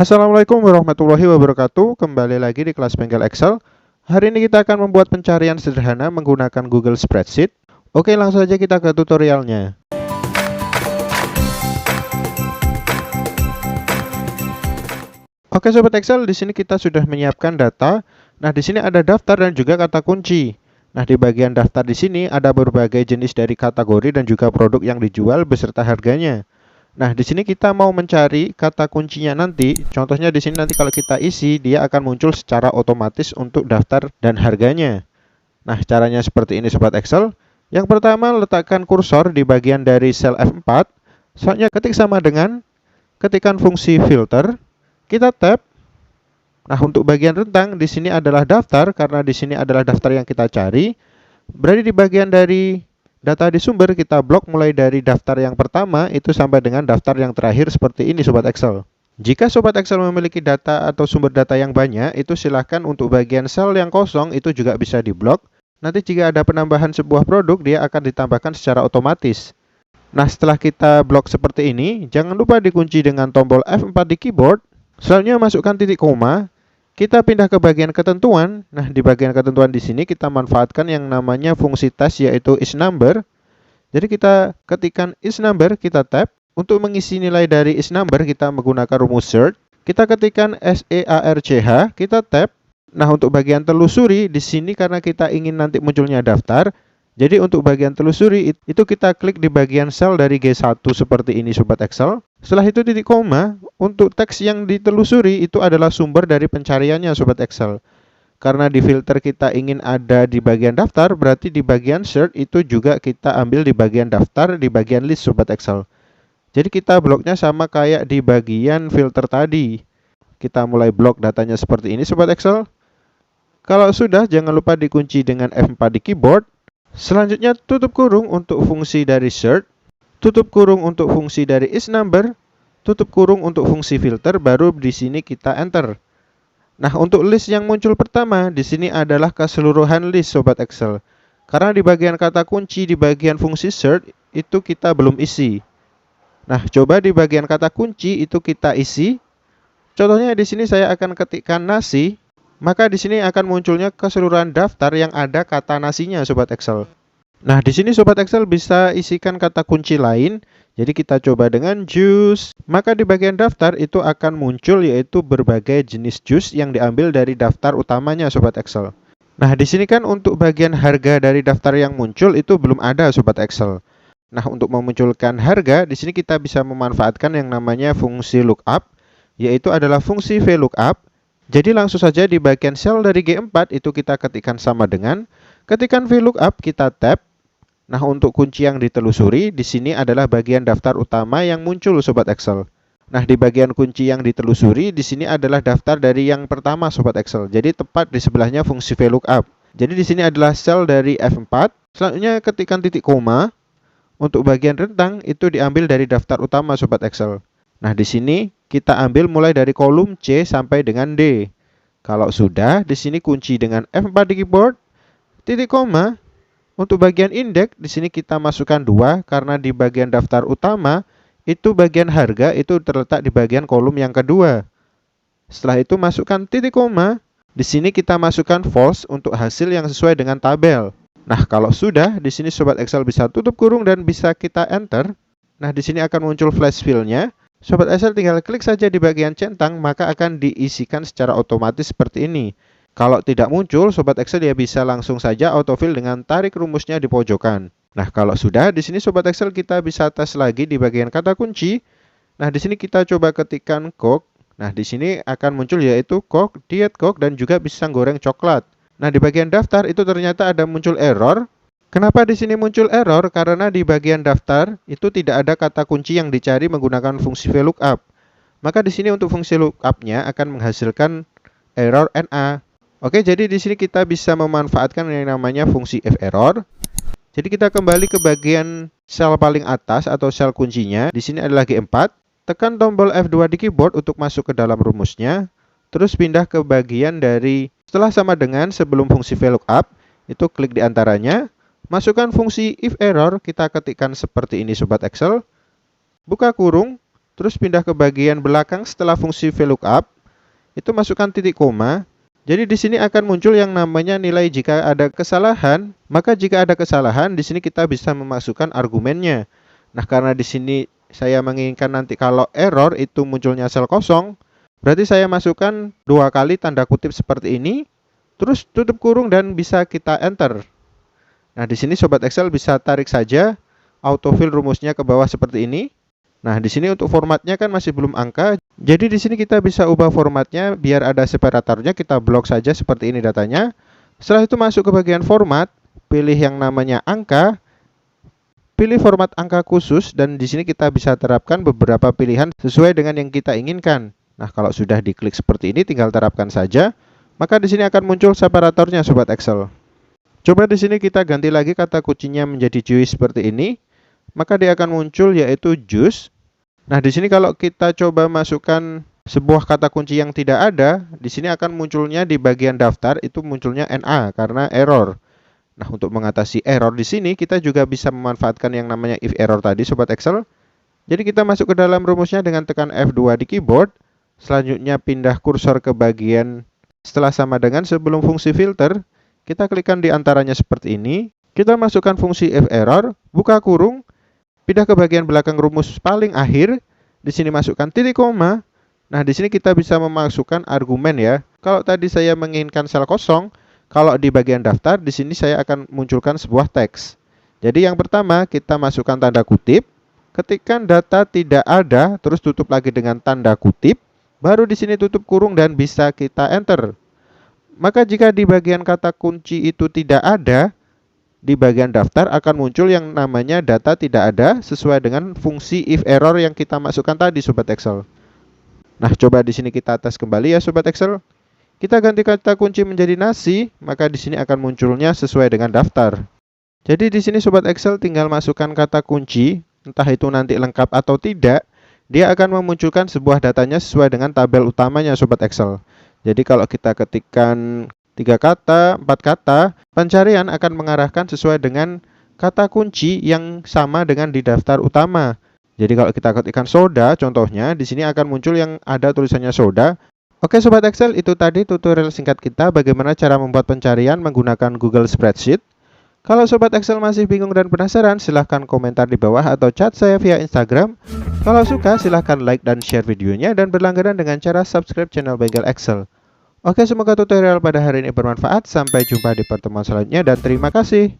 Assalamualaikum warahmatullahi wabarakatuh. Kembali lagi di kelas Bengkel Excel. Hari ini kita akan membuat pencarian sederhana menggunakan Google Spreadsheet. Oke, langsung saja kita ke tutorialnya. Oke, sobat Excel, di sini kita sudah menyiapkan data. Nah, di sini ada daftar dan juga kata kunci. Nah, di bagian daftar di sini ada berbagai jenis dari kategori dan juga produk yang dijual beserta harganya. Nah, di sini kita mau mencari kata kuncinya nanti. Contohnya di sini nanti kalau kita isi, dia akan muncul secara otomatis untuk daftar dan harganya. Nah, caranya seperti ini sobat Excel. Yang pertama, letakkan kursor di bagian dari sel F4. Selanjutnya ketik sama dengan, ketikkan fungsi filter, kita tab. Nah, untuk bagian rentang di sini adalah daftar karena di sini adalah daftar yang kita cari. Berarti di bagian dari data di sumber kita blok mulai dari daftar yang pertama itu sampai dengan daftar yang terakhir seperti ini sobat Excel. Jika sobat Excel memiliki data atau sumber data yang banyak, itu silahkan untuk bagian sel yang kosong itu juga bisa diblok. Nanti jika ada penambahan sebuah produk, dia akan ditambahkan secara otomatis. Nah, setelah kita blok seperti ini, jangan lupa dikunci dengan tombol F4 di keyboard. Selanjutnya masukkan titik koma. Kita pindah ke bagian ketentuan. Nah, di bagian ketentuan di sini kita manfaatkan yang namanya fungsi tes yaitu isNumber. Jadi kita ketikkan isNumber, kita tab. Untuk mengisi nilai dari isNumber kita menggunakan rumus search. Kita ketikkan SEARCH, kita tab. Nah, untuk bagian telusuri di sini karena kita ingin nanti munculnya daftar. Jadi untuk bagian telusuri itu kita klik di bagian sel dari G1 seperti ini sobat Excel. Setelah itu titik koma, untuk teks yang ditelusuri itu adalah sumber dari pencariannya sobat Excel. Karena di filter kita ingin ada di bagian daftar, berarti di bagian search itu juga kita ambil di bagian daftar, di bagian list sobat Excel. Jadi kita bloknya sama kayak di bagian filter tadi. Kita mulai blok datanya seperti ini sobat Excel. Kalau sudah, jangan lupa dikunci dengan F4 di keyboard. Selanjutnya tutup kurung untuk fungsi dari search, tutup kurung untuk fungsi dari isNumber, tutup kurung untuk fungsi filter, baru di sini kita enter. Nah, untuk list yang muncul pertama di sini adalah keseluruhan list sobat Excel. Karena di bagian kata kunci di bagian fungsi search itu kita belum isi. Nah, coba di bagian kata kunci itu kita isi. Contohnya di sini saya akan ketikkan nasi. Maka di sini akan munculnya keseluruhan daftar yang ada kata nasinya sobat Excel. Nah, di sini sobat Excel bisa isikan kata kunci lain. Jadi kita coba dengan jus. Maka di bagian daftar itu akan muncul yaitu berbagai jenis jus yang diambil dari daftar utamanya sobat Excel. Nah, di sini kan untuk bagian harga dari daftar yang muncul itu belum ada sobat Excel. Nah, untuk memunculkan harga di sini kita bisa memanfaatkan yang namanya fungsi lookup, yaitu adalah fungsi VLOOKUP. Jadi langsung saja di bagian sel dari G4 itu kita ketikkan sama dengan, ketikkan VLOOKUP, kita tab. Nah, untuk kunci yang ditelusuri di sini adalah bagian daftar utama yang muncul sobat Excel. Nah, di bagian kunci yang ditelusuri di sini adalah daftar dari yang pertama sobat Excel. Jadi tepat di sebelahnya fungsi VLOOKUP. Jadi di sini adalah sel dari F4. Selanjutnya ketikkan titik koma. Untuk bagian rentang itu diambil dari daftar utama sobat Excel. Nah, di sini kita ambil mulai dari kolom C sampai dengan D. Kalau sudah, di sini kunci dengan F4 di keyboard, titik koma. Untuk bagian indeks, di sini kita masukkan 2 karena di bagian daftar utama itu bagian harga itu terletak di bagian kolom yang kedua. Setelah itu masukkan titik koma. Di sini kita masukkan false untuk hasil yang sesuai dengan tabel. Nah, kalau sudah, di sini sobat Excel bisa tutup kurung dan bisa kita enter. Nah, di sini akan muncul flash fill-nya. Sobat Excel tinggal klik saja di bagian centang, maka akan diisikan secara otomatis seperti ini. Kalau tidak muncul, sobat Excel ya bisa langsung saja autofill dengan tarik rumusnya di pojokan. Nah, kalau sudah, di sini sobat Excel kita bisa tes lagi di bagian kata kunci. Nah, di sini kita coba ketikkan Coke. Nah, di sini akan muncul yaitu Coke, Diet Coke, dan juga pisang goreng coklat. Nah, di bagian daftar itu ternyata ada muncul error. Kenapa di sini muncul error? Karena di bagian daftar itu tidak ada kata kunci yang dicari menggunakan fungsi VLOOKUP. Maka di sini untuk fungsi lookup-nya akan menghasilkan error NA. Oke, jadi di sini kita bisa memanfaatkan yang namanya fungsi ferror. Jadi kita kembali ke bagian sel paling atas atau sel kuncinya. Di sini adalah G4. Tekan tombol F2 di keyboard untuk masuk ke dalam rumusnya. Terus pindah ke bagian dari setelah sama dengan sebelum fungsi VLOOKUP, itu klik di antaranya. Masukkan fungsi if error, kita ketikkan seperti ini sobat Excel. Buka kurung. terus pindah ke bagian belakang setelah fungsi VLOOKUP, itu masukkan titik koma. Jadi di sini akan muncul yang namanya nilai jika ada kesalahan. Maka jika ada kesalahan, di sini kita bisa memasukkan argumennya. Nah, karena di sini saya menginginkan nanti kalau error itu munculnya sel kosong, berarti saya masukkan 2 kali tanda kutip seperti ini, terus tutup kurung dan bisa kita enter. Nah, di sini Sobat Excel bisa tarik saja autofill rumusnya ke bawah seperti ini. Nah, di sini untuk formatnya kan masih belum angka. Jadi di sini kita bisa ubah formatnya biar ada separatornya, kita blok saja seperti ini datanya. Setelah itu masuk ke bagian format, pilih yang namanya angka, pilih format angka khusus dan di sini kita bisa terapkan beberapa pilihan sesuai dengan yang kita inginkan. Nah, kalau sudah diklik seperti ini tinggal terapkan saja, maka di sini akan muncul separatornya Sobat Excel. Coba di sini kita ganti lagi kata kuncinya menjadi juice seperti ini, maka dia akan muncul yaitu juice. Nah, di sini kalau kita coba masukkan sebuah kata kunci yang tidak ada, di sini akan munculnya di bagian daftar itu munculnya NA karena error. Nah, untuk mengatasi error di sini kita juga bisa memanfaatkan yang namanya if error tadi Sobat Excel. Jadi kita masuk ke dalam rumusnya dengan tekan F2 di keyboard. Selanjutnya pindah kursor ke bagian setelah sama dengan sebelum fungsi filter. Kita klikkan di antaranya seperti ini. Kita masukkan fungsi if error, buka kurung, pindah ke bagian belakang rumus paling akhir. Di sini masukkan titik koma. Nah, di sini kita bisa memasukkan argumen ya. Kalau tadi saya menginginkan sel kosong, kalau di bagian daftar, di sini saya akan munculkan sebuah teks. Jadi yang pertama kita masukkan tanda kutip, ketikkan data tidak ada, terus tutup lagi dengan tanda kutip, baru di sini tutup kurung dan bisa kita enter. Maka jika di bagian kata kunci itu tidak ada, di bagian daftar akan muncul yang namanya data tidak ada sesuai dengan fungsi if error yang kita masukkan tadi Sobat Excel. Nah, coba di sini kita tes kembali ya Sobat Excel. Kita ganti kata kunci menjadi nasi, maka di sini akan munculnya sesuai dengan daftar. Jadi di sini Sobat Excel tinggal masukkan kata kunci, entah itu nanti lengkap atau tidak, dia akan memunculkan sebuah datanya sesuai dengan tabel utamanya Sobat Excel. Jadi kalau kita ketikkan 3 kata, 4 kata, pencarian akan mengarahkan sesuai dengan kata kunci yang sama dengan di daftar utama. Jadi kalau kita ketikkan soda, contohnya di sini akan muncul yang ada tulisannya soda. Oke Sobat Excel, itu tadi tutorial singkat kita bagaimana cara membuat pencarian menggunakan Google Spreadsheet. Kalau Sobat Excel masih bingung dan penasaran, silahkan komentar di bawah atau chat saya via Instagram. Kalau suka, silahkan like dan share videonya dan berlangganan dengan cara subscribe channel Bengkel Excel. Oke, semoga tutorial pada hari ini bermanfaat. Sampai jumpa di pertemuan selanjutnya dan terima kasih.